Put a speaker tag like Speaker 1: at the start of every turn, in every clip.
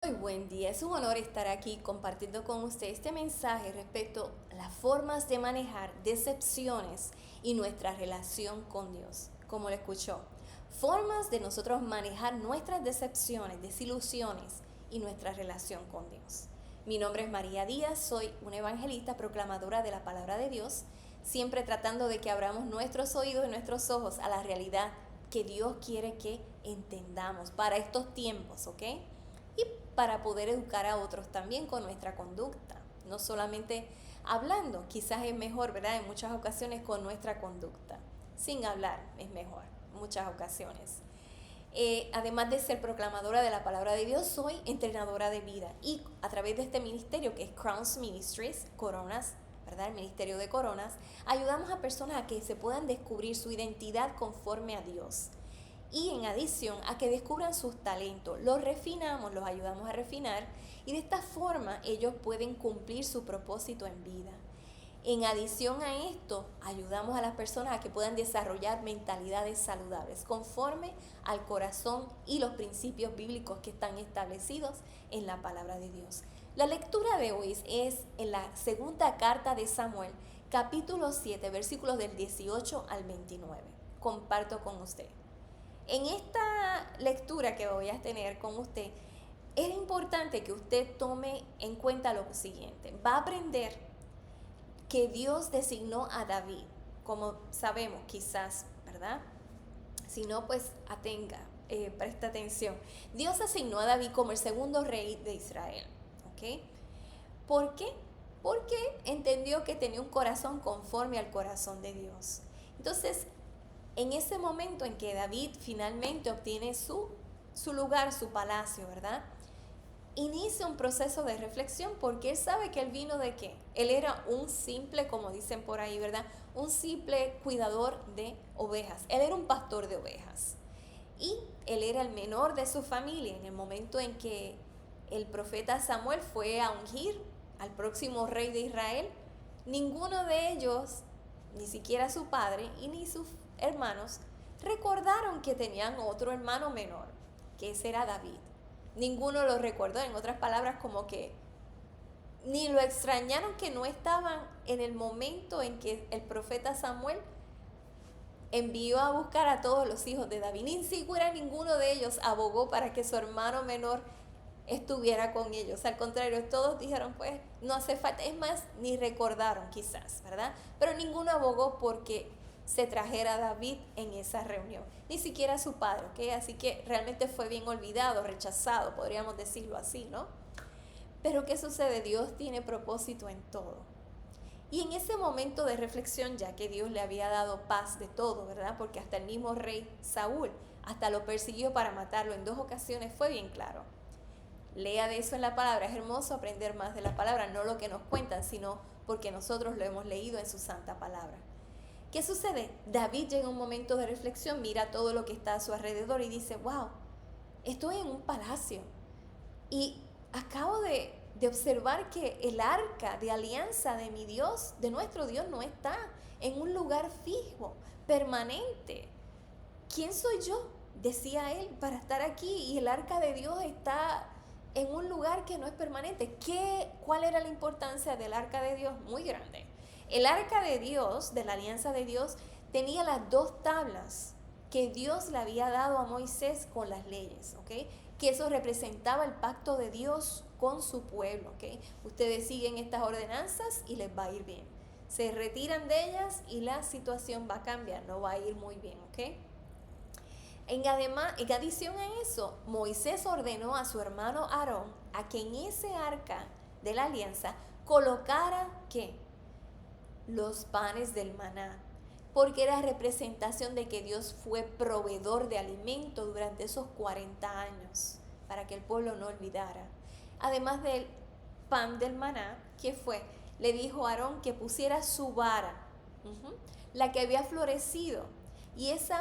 Speaker 1: Muy buen día, es un honor estar aquí compartiendo con usted este mensaje respecto a las formas de manejar decepciones y nuestra relación con Dios. Como lo escuchó, formas de nosotros manejar nuestras decepciones, desilusiones y nuestra relación con Dios. Mi nombre es María Díaz, soy una evangelista proclamadora de la palabra de Dios, siempre tratando de que abramos nuestros oídos y nuestros ojos a la realidad que Dios quiere que entendamos para estos tiempos, ¿ok? Y para poder educar a otros también con nuestra conducta, no solamente hablando, quizás es mejor, ¿verdad? En muchas ocasiones con nuestra conducta, sin hablar es mejor, en muchas ocasiones. Además de ser proclamadora de la palabra de Dios, soy entrenadora de vida y a través de este ministerio que es Crowns Ministries, Coronas, ¿verdad? El Ministerio de Coronas, ayudamos a personas a que se puedan descubrir su identidad conforme a Dios y en adición a que descubran sus talentos, los refinamos, los ayudamos a refinar y de esta forma ellos pueden cumplir su propósito en vida. En adición a esto, ayudamos a las personas a que puedan desarrollar mentalidades saludables conforme al corazón y los principios bíblicos que están establecidos en la palabra de Dios. La lectura de hoy es en la segunda carta de Samuel, capítulo 7, versículos del 18 al 29. Comparto con usted. En esta lectura que voy a tener con usted, es importante que usted tome en cuenta lo siguiente. Va a aprender que Dios designó a David, como sabemos quizás, ¿verdad? Si no, pues presta atención. Dios asignó a David como el segundo rey de Israel, ¿ok? ¿Por qué? Porque entendió que tenía un corazón conforme al corazón de Dios. Entonces, en ese momento en que David finalmente obtiene su lugar, su palacio, ¿verdad? Inicia un proceso de reflexión porque él sabe que él vino de qué. Él era un simple, como dicen por ahí, ¿verdad? Un simple cuidador de ovejas. Él era un pastor de ovejas. Y él era el menor de su familia en el momento en que el profeta Samuel fue a ungir al próximo rey de Israel. Ninguno de ellos, ni siquiera su padre y ni sus hermanos, recordaron que tenían otro hermano menor, que ese era David. Ninguno lo recordó, en otras palabras, como que ni lo extrañaron que no estaban en el momento en que el profeta Samuel envió a buscar a todos los hijos de David. Ni siquiera ninguno de ellos abogó para que su hermano menor estuviera con ellos. Al contrario, todos dijeron, pues, no hace falta. Es más, ni recordaron quizás, ¿verdad? Pero ninguno abogó porque se trajera a David en esa reunión. Ni siquiera su padre, ¿ok? Así que realmente fue bien olvidado, rechazado, podríamos decirlo así, ¿no? Pero ¿qué sucede? Dios tiene propósito en todo. Y en ese momento de reflexión, ya que Dios le había dado paz de todo, ¿verdad? Porque hasta el mismo rey Saúl, hasta lo persiguió para matarlo en 2 ocasiones, fue bien claro. Lea de eso en la palabra, es hermoso aprender más de la palabra, no lo que nos cuentan, sino porque nosotros lo hemos leído en su santa palabra. ¿Qué sucede? David llega a un momento de reflexión, mira todo lo que está a su alrededor y dice, wow, estoy en un palacio y acabo de observar que el arca de alianza de mi Dios, de nuestro Dios, no está en un lugar fijo, permanente. ¿Quién soy yo? Decía él, para estar aquí y el arca de Dios está en un lugar que no es permanente. ¿Cuál era la importancia del arca de Dios? Muy grande. El arca de Dios, de la alianza de Dios, tenía las 2 tablas que Dios le había dado a Moisés con las leyes, ¿ok? Que eso representaba el pacto de Dios con su pueblo, ¿ok? Ustedes siguen estas ordenanzas y les va a ir bien. Se retiran de ellas y la situación va a cambiar, no va a ir muy bien, ¿ok? En adición a eso, Moisés ordenó a su hermano Aarón a que en ese arca de la alianza colocara ¿qué? Los panes del maná, porque era representación de que Dios fue proveedor de alimento durante esos 40 años, para que el pueblo no olvidara. Además del pan del maná, ¿qué fue? Le dijo a Aarón que pusiera su vara, la que había florecido, y ese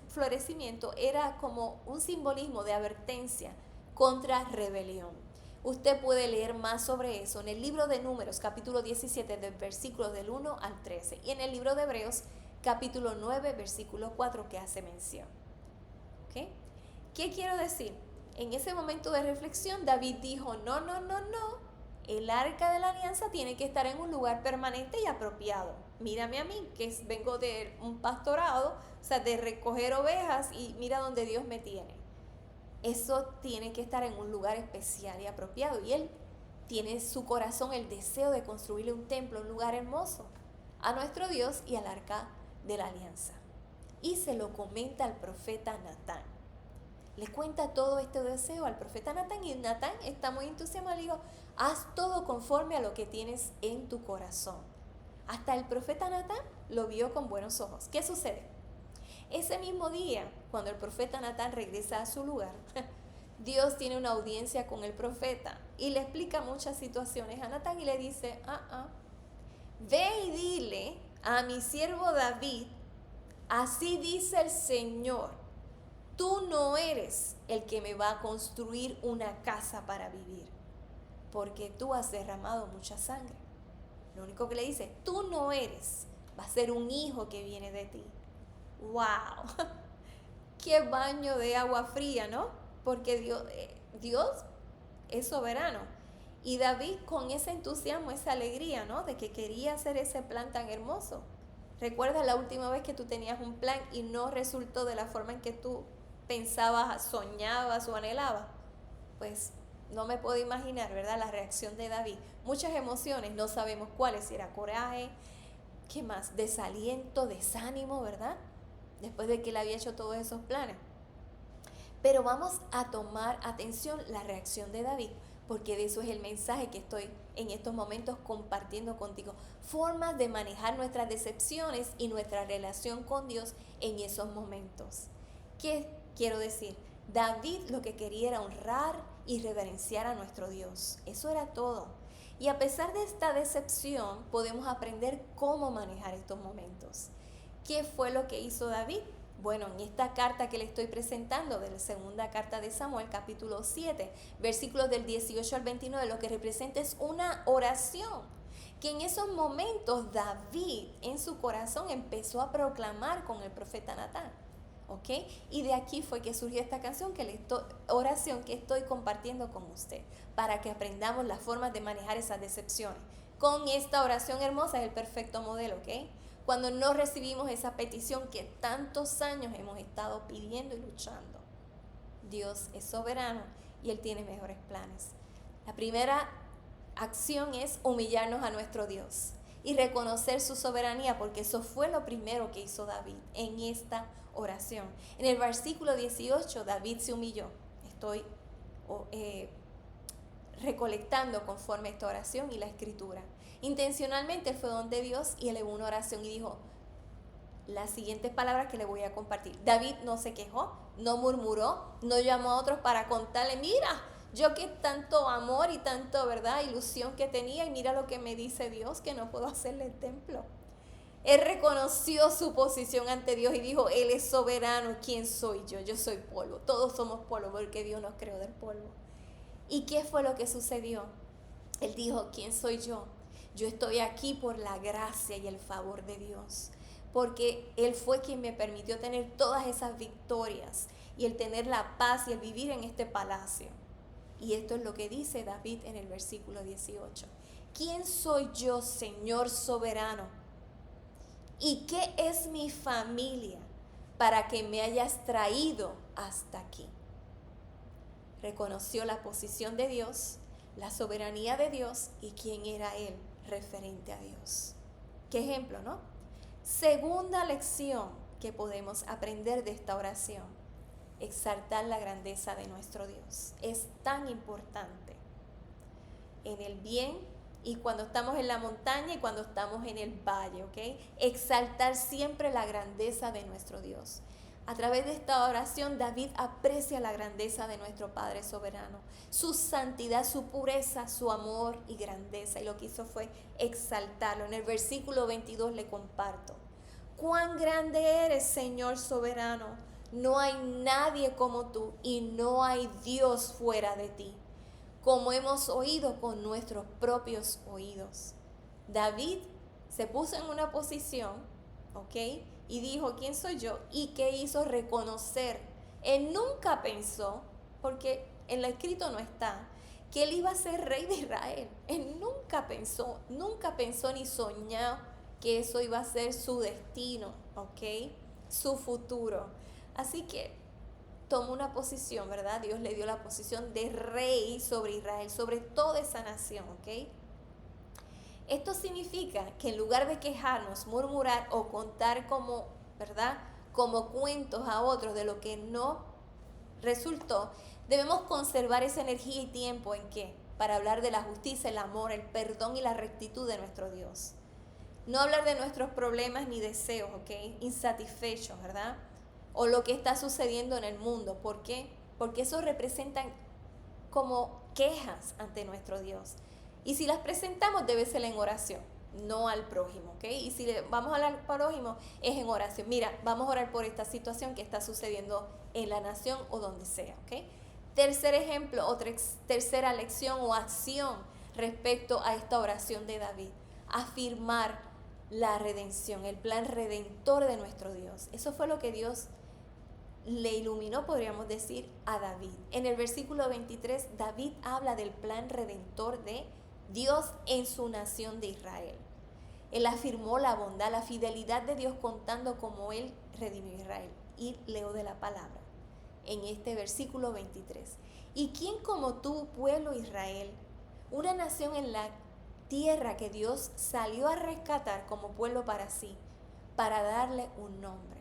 Speaker 1: florecimiento era como un simbolismo de advertencia contra rebelión. Usted puede leer más sobre eso en el libro de Números, capítulo 17, del versículo del 1 al 13, y en el libro de Hebreos, capítulo 9, versículo 4, que hace mención. ¿Okay? ¿Qué quiero decir? En ese momento de reflexión, David dijo, no, no, no, no. El arca de la alianza tiene que estar en un lugar permanente y apropiado. Mírame a mí, que vengo de un pastorado, o sea, de recoger ovejas, y mira donde Dios me tiene. Eso tiene que estar en un lugar especial y apropiado. Y él tiene en su corazón el deseo de construirle un templo, un lugar hermoso, a nuestro Dios y al arca de la alianza. Y se lo comenta al profeta Natán. Le cuenta todo este deseo al profeta Natán, y Natán está muy entusiasmado. Le digo, haz todo conforme a lo que tienes en tu corazón. Hasta el profeta Natán lo vio con buenos ojos. ¿Qué sucede? Ese mismo día, cuando el profeta Natán regresa a su lugar, Dios tiene una audiencia con el profeta y le explica muchas situaciones a Natán y le dice, ve y dile a mi siervo David, así dice el Señor, tú no eres el que me va a construir una casa para vivir, porque tú has derramado mucha sangre. Lo único que le dice, tú no eres, va a ser un hijo que viene de ti. ¡Wow! ¡Qué baño de agua fría!, ¿no? Porque Dios es soberano. Y David, con ese entusiasmo, esa alegría, ¿no?, de que quería hacer ese plan tan hermoso. ¿Recuerdas la última vez que tú tenías un plan y no resultó de la forma en que tú pensabas, soñabas o anhelabas? Pues no me puedo imaginar, ¿verdad?, la reacción de David. Muchas emociones, no sabemos cuáles, si era coraje, ¿qué más? Desaliento, desánimo, ¿verdad?, después de que él había hecho todos esos planes. Pero vamos a tomar atención la reacción de David, porque de eso es el mensaje que estoy en estos momentos compartiendo contigo. Formas de manejar nuestras decepciones y nuestra relación con Dios en esos momentos. ¿Qué quiero decir? David lo que quería era honrar y reverenciar a nuestro Dios. Eso era todo. Y a pesar de esta decepción, podemos aprender cómo manejar estos momentos. ¿Qué fue lo que hizo David? Bueno, en esta carta que le estoy presentando, de la segunda carta de Samuel, capítulo 7, versículos del 18 al 29, lo que representa es una oración, que en esos momentos David en su corazón empezó a proclamar con el profeta Natán. ¿Ok? Y de aquí fue que surgió esta canción, oración que estoy compartiendo con usted, para que aprendamos las formas de manejar esas decepciones. Con esta oración hermosa es el perfecto modelo, ¿ok? Cuando no recibimos esa petición que tantos años hemos estado pidiendo y luchando. Dios es soberano y Él tiene mejores planes. La primera acción es humillarnos a nuestro Dios y reconocer su soberanía, porque eso fue lo primero que hizo David en esta oración. En el versículo 18, David se humilló. Estoy recolectando conforme esta oración y la escritura. Intencionalmente fue donde Dios y elevó una oración y dijo las siguientes palabras que le voy a compartir. David no se quejó, no murmuró, no llamó a otros para contarle, mira, yo que tanto amor y tanto, ¿verdad?, ilusión que tenía, y mira lo que me dice Dios, que no puedo hacerle el templo. Él reconoció su posición ante Dios y dijo, Él es soberano, ¿quién soy yo? Yo soy polvo, todos somos polvo porque Dios nos creó del polvo. ¿Y qué fue lo que sucedió? Él dijo, ¿quién soy yo? Yo estoy aquí por la gracia y el favor de Dios, porque Él fue quien me permitió tener todas esas victorias y el tener la paz y el vivir en este palacio. Y esto es lo que dice David en el versículo 18. ¿Quién soy yo, Señor soberano? ¿Y qué es mi familia para que me hayas traído hasta aquí? Reconoció la posición de Dios, la soberanía de Dios y quién era Él referente a Dios. Qué ejemplo, ¿no? Segunda lección que podemos aprender de esta oración: exaltar la grandeza de nuestro Dios. Es tan importante en el bien y cuando estamos en la montaña y cuando estamos en el valle, ¿ok? Exaltar siempre la grandeza de nuestro Dios. A través de esta oración, David aprecia la grandeza de nuestro Padre soberano, su santidad, su pureza, su amor y grandeza. Y lo que hizo fue exaltarlo. En el versículo 22 le comparto: cuán grande eres, Señor soberano. No hay nadie como tú y no hay Dios fuera de ti, como hemos oído con nuestros propios oídos. David se puso en una posición, ¿ok?, y dijo, ¿quién soy yo? ¿Y qué hizo? Reconocer. Él nunca pensó porque en lo escrito no está que él iba a ser rey de Israel. Él nunca pensó ni soñó que eso iba a ser su destino, ¿ok? Su futuro. Así que tomó una posición, ¿verdad? Dios le dio la posición de rey sobre Israel, sobre toda esa nación, ¿ok? Esto significa que en lugar de quejarnos, murmurar o contar como, ¿verdad? Como cuentos a otros de lo que no resultó, debemos conservar esa energía y tiempo en qué? Para hablar de la justicia, el amor, el perdón y la rectitud de nuestro Dios. No hablar de nuestros problemas ni deseos, ¿ok? Insatisfechos, ¿verdad? O lo que está sucediendo en el mundo. ¿Por qué? Porque eso representan como quejas ante nuestro Dios. Y si las presentamos debe ser en oración, no al prójimo, ¿ok? Y si le vamos a hablar al prójimo es en oración. Mira, vamos a orar por esta situación que está sucediendo en la nación o donde sea, ¿ok? Tercer ejemplo, tercera lección o acción respecto a esta oración de David. Afirmar la redención, el plan redentor de nuestro Dios. Eso fue lo que Dios le iluminó, podríamos decir, a David. En el versículo 23, David habla del plan redentor de Dios en su nación de Israel. Él afirmó la bondad, la fidelidad de Dios contando cómo Él redimió a Israel. Y leo de la palabra en este versículo 23. ¿Y quién como tú, pueblo Israel, una nación en la tierra que Dios salió a rescatar como pueblo para sí, para darle un nombre?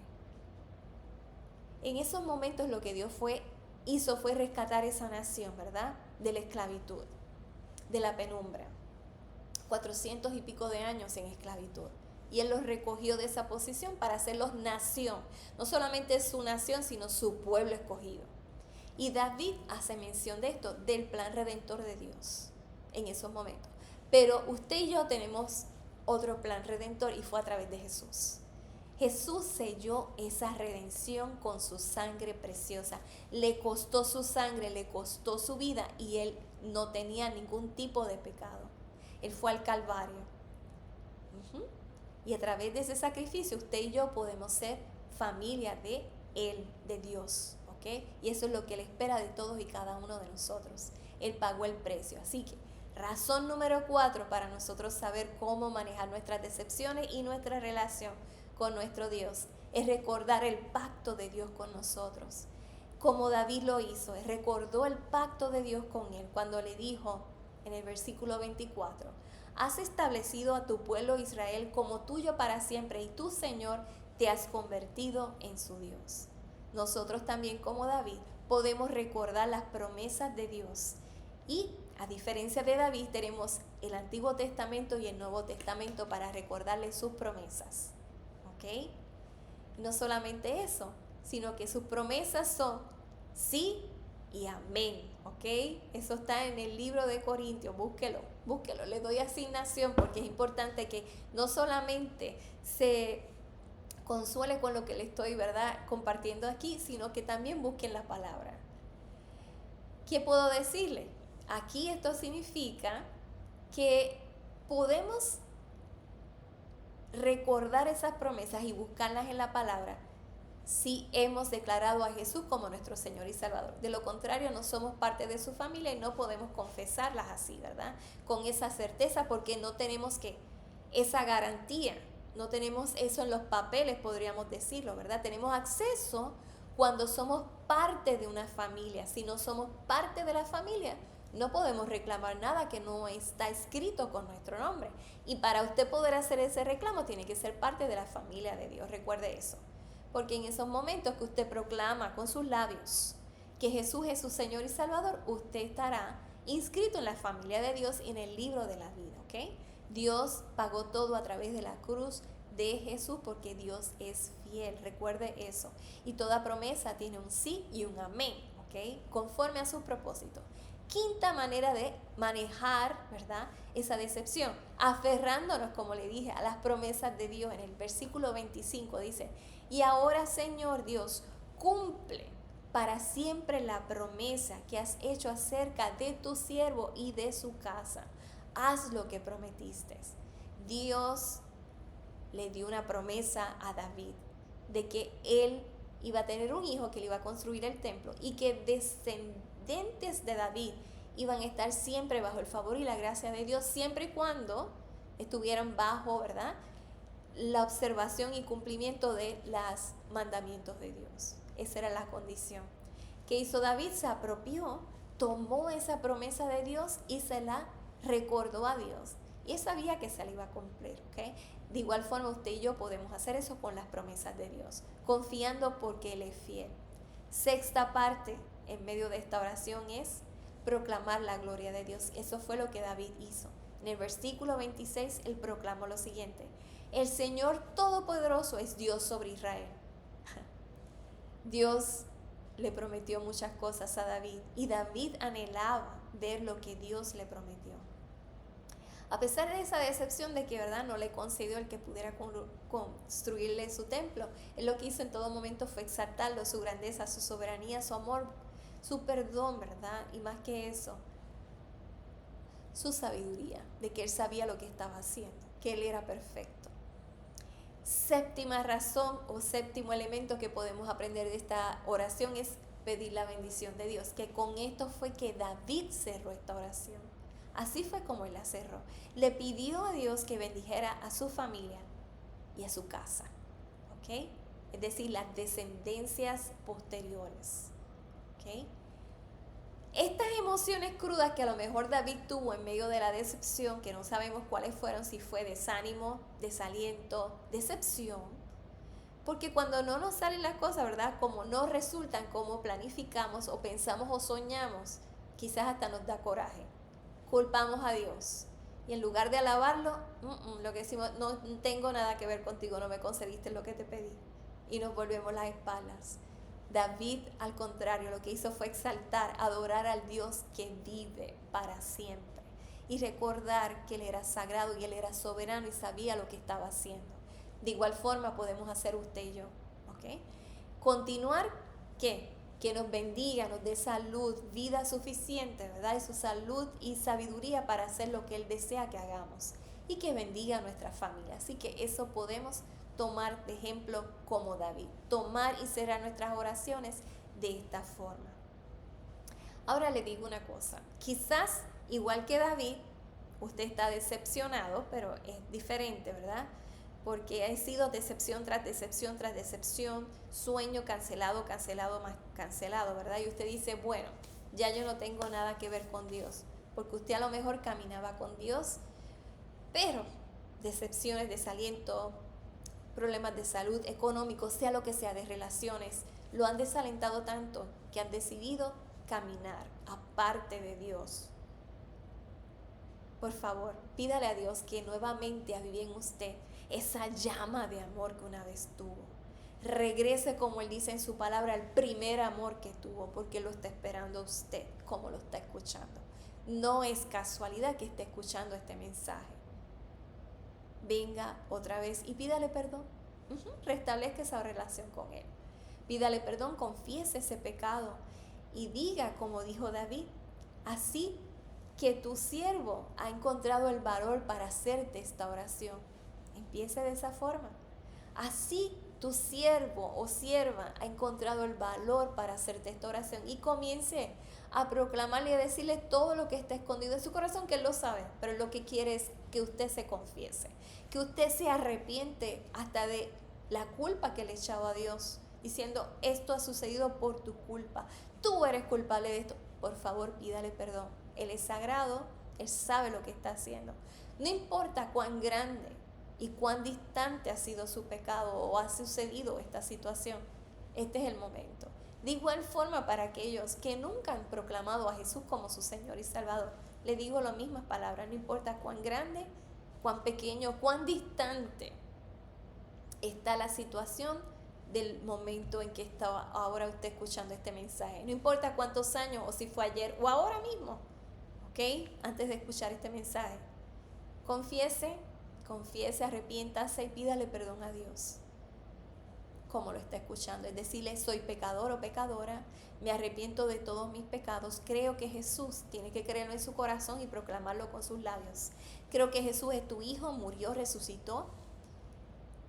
Speaker 1: En esos momentos lo que Dios hizo fue rescatar esa nación, ¿verdad? De la esclavitud, de la penumbra. 400 y pico de años en esclavitud. Y Él los recogió de esa posición para hacerlos nación. No solamente su nación, sino su pueblo escogido. Y David hace mención de esto, del plan redentor de Dios en esos momentos. Pero usted y yo tenemos otro plan redentor y fue a través de Jesús. Jesús selló esa redención con su sangre preciosa. Le costó su sangre, le costó su vida y Él no tenía ningún tipo de pecado. Él fue al Calvario. Y a través de ese sacrificio usted y yo podemos ser familia de Él, de Dios. ¿Ok? Y eso es lo que Él espera de todos y cada uno de nosotros. Él pagó el precio. Así que razón número 4 para nosotros saber cómo manejar nuestras decepciones y nuestra relación con nuestro Dios es recordar el pacto de Dios con nosotros. Como David lo hizo, él recordó el pacto de Dios con él cuando le dijo en el versículo 24: has establecido a tu pueblo Israel como tuyo para siempre y tú, Señor, te has convertido en su Dios. Nosotros también, como David, podemos recordar las promesas de Dios. Y a diferencia de David, tenemos el Antiguo Testamento y el Nuevo Testamento para recordarle sus promesas. ¿Ok? Y no solamente eso, sino que sus promesas son sí y amén. ¿Ok? Eso está en el libro de Corintios, búsquelo. Le doy asignación porque es importante que no solamente se consuele con lo que le estoy, ¿verdad?, compartiendo aquí, sino que también busquen la palabra. ¿Qué puedo decirle? Aquí esto significa que podemos recordar esas promesas y buscarlas en la palabra si hemos declarado a Jesús como nuestro Señor y Salvador. De lo contrario, no somos parte de su familia y no podemos confesarlas así, ¿verdad? Con esa certeza, porque no tenemos esa garantía, no tenemos eso en los papeles, podríamos decirlo, ¿verdad? Tenemos acceso cuando somos parte de una familia. Si no somos parte de la familia, no podemos reclamar nada que no está escrito con nuestro nombre. Y para usted poder hacer ese reclamo, tiene que ser parte de la familia de Dios. Recuerde eso. Porque en esos momentos que usted proclama con sus labios que Jesús es su Señor y Salvador, usted estará inscrito en la familia de Dios y en el libro de la vida, ¿ok? Dios pagó todo a través de la cruz de Jesús porque Dios es fiel, recuerde eso. Y toda promesa tiene un sí y un amén, ¿ok? Conforme a su propósito. Quinta manera de manejar, ¿verdad?, esa decepción, aferrándonos, como le dije, a las promesas de Dios. En el versículo 25 dice: y ahora, Señor Dios, cumple para siempre la promesa que has hecho acerca de tu siervo y de su casa. Haz lo que prometiste. Dios le dio una promesa a David de que él iba a tener un hijo, que le iba a construir el templo y que descendientes de David iban a estar siempre bajo el favor y la gracia de Dios, siempre y cuando estuvieran bajo, ¿verdad?, la observación y cumplimiento de los mandamientos de Dios. Esa era la condición. ¿Qué hizo David? Se apropió, tomó esa promesa de Dios y se la recordó a Dios. Y él sabía que se la iba a cumplir, ¿ok? De igual forma usted y yo podemos hacer eso con las promesas de Dios, confiando porque Él es fiel. Sexta parte en medio de esta oración es proclamar la gloria de Dios. Eso fue lo que David hizo. En el versículo 26 él proclamó lo siguiente: el Señor Todopoderoso es Dios sobre Israel. Dios le prometió muchas cosas a David y David anhelaba ver lo que Dios le prometió. A pesar de esa decepción de que, ¿verdad?, no le concedió el que pudiera construirle su templo, él lo que hizo en todo momento fue exaltarlo, su grandeza, su soberanía, su amor, su perdón, ¿verdad? Y más que eso, su sabiduría, de que él sabía lo que estaba haciendo, que él era perfecto. Séptima razón o séptimo elemento que podemos aprender de esta oración es pedir la bendición de Dios, que con esto fue que David cerró esta oración. Así fue como él la cerró. Le pidió a Dios que bendijera a su familia y a su casa, ¿ok? Es decir, las descendencias posteriores, ¿ok? Estas emociones crudas que a lo mejor David tuvo en medio de la decepción, que no sabemos cuáles fueron, si fue desánimo, desaliento, decepción, porque cuando no nos salen las cosas, ¿verdad?, como no resultan como planificamos o pensamos o soñamos, quizás hasta nos da coraje. Culpamos a Dios y en lugar de alabarlo, lo que decimos: no tengo nada que ver contigo, no me concediste lo que te pedí, y nos volvemos las espaldas. David, al contrario, lo que hizo fue exaltar, adorar al Dios que vive para siempre y recordar que Él era sagrado y Él era soberano y sabía lo que estaba haciendo. De igual forma podemos hacer usted y yo, ¿ok? Continuar, ¿qué? Que nos bendiga, nos dé salud, vida suficiente, ¿verdad? Y su salud y sabiduría para hacer lo que Él desea que hagamos. Y que bendiga a nuestra familia. Así que eso podemos tomar de ejemplo como David. Tomar y cerrar nuestras oraciones de esta forma. Ahora le digo una cosa. Quizás, igual que David, usted está decepcionado, pero es diferente, ¿verdad? Porque ha sido decepción tras decepción tras decepción, sueño cancelado, cancelado más cancelado, ¿verdad? Y usted dice: bueno, ya yo no tengo nada que ver con Dios, porque usted a lo mejor caminaba con Dios, pero decepciones, desaliento, problemas de salud, económicos, sea lo que sea, de relaciones, lo han desalentado tanto que han decidido caminar aparte de Dios. Por favor, pídale a Dios que nuevamente avive en usted esa llama de amor que una vez tuvo. Regrese, como Él dice en su palabra, al primer amor que tuvo, porque lo está esperando a usted, como lo está escuchando. No es casualidad que esté escuchando este mensaje. Venga otra vez y pídale perdón. Restablezca esa relación con Él. Pídale perdón, confiese ese pecado y diga, como dijo David: así que tu siervo ha encontrado el valor para hacerte esta oración. Empiece de esa forma. Así tu siervo o sierva ha encontrado el valor para hacerte esta oración, y comience a proclamarle y a decirle todo lo que está escondido en su corazón, que Él lo sabe, pero lo que quiere es que usted se confiese, que usted se arrepiente hasta de la culpa que le echaba a Dios, diciendo: esto ha sucedido por tu culpa, tú eres culpable de esto. Por favor, pídale perdón. Él es sagrado, Él sabe lo que está haciendo. No importa cuán grande y cuán distante ha sido su pecado o ha sucedido esta situación, este es el momento. De igual forma, para aquellos que nunca han proclamado a Jesús como su Señor y Salvador, le digo las mismas palabras: no importa cuán grande, cuán pequeño, cuán distante está la situación del momento en que está ahora usted escuchando este mensaje. No importa cuántos años, o si fue ayer o ahora mismo, ¿ok? Antes de escuchar este mensaje, confiese, arrepiéntase y pídale perdón a Dios, como lo está escuchando. Es decirle: soy pecador o pecadora, me arrepiento de todos mis pecados, creo que Jesús, tiene que creerlo en su corazón y proclamarlo con sus labios. Creo que Jesús es tu Hijo, murió, resucitó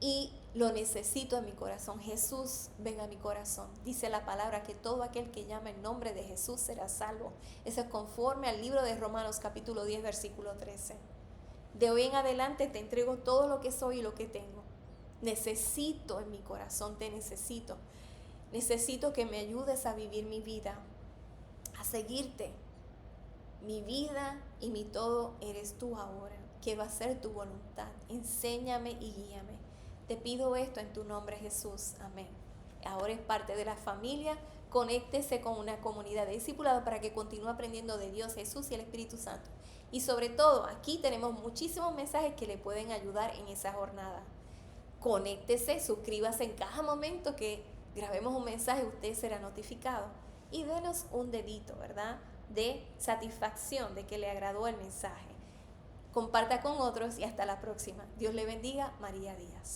Speaker 1: y lo necesito en mi corazón. Jesús, venga a mi corazón. Dice la palabra que todo aquel que llama el nombre de Jesús será salvo. Eso es conforme al libro de Romanos capítulo 10 versículo 13. De hoy en adelante te entrego todo lo que soy y lo que tengo. Necesito en mi corazón, te necesito. Necesito que me ayudes a vivir mi vida, a seguirte. Mi vida y mi todo eres tú ahora. Quiero hacer tu voluntad. Enséñame y guíame. Te pido esto en tu nombre, Jesús. Amén. Ahora es parte de la familia. Conéctese con una comunidad de discipulados para que continúe aprendiendo de Dios, Jesús y el Espíritu Santo. Y sobre todo, aquí tenemos muchísimos mensajes que le pueden ayudar en esa jornada. Conéctese, suscríbase en cada momento que grabemos un mensaje, usted será notificado. Y denos un dedito, ¿verdad?, de satisfacción de que le agradó el mensaje. Comparta con otros y hasta la próxima. Dios le bendiga. María Díaz.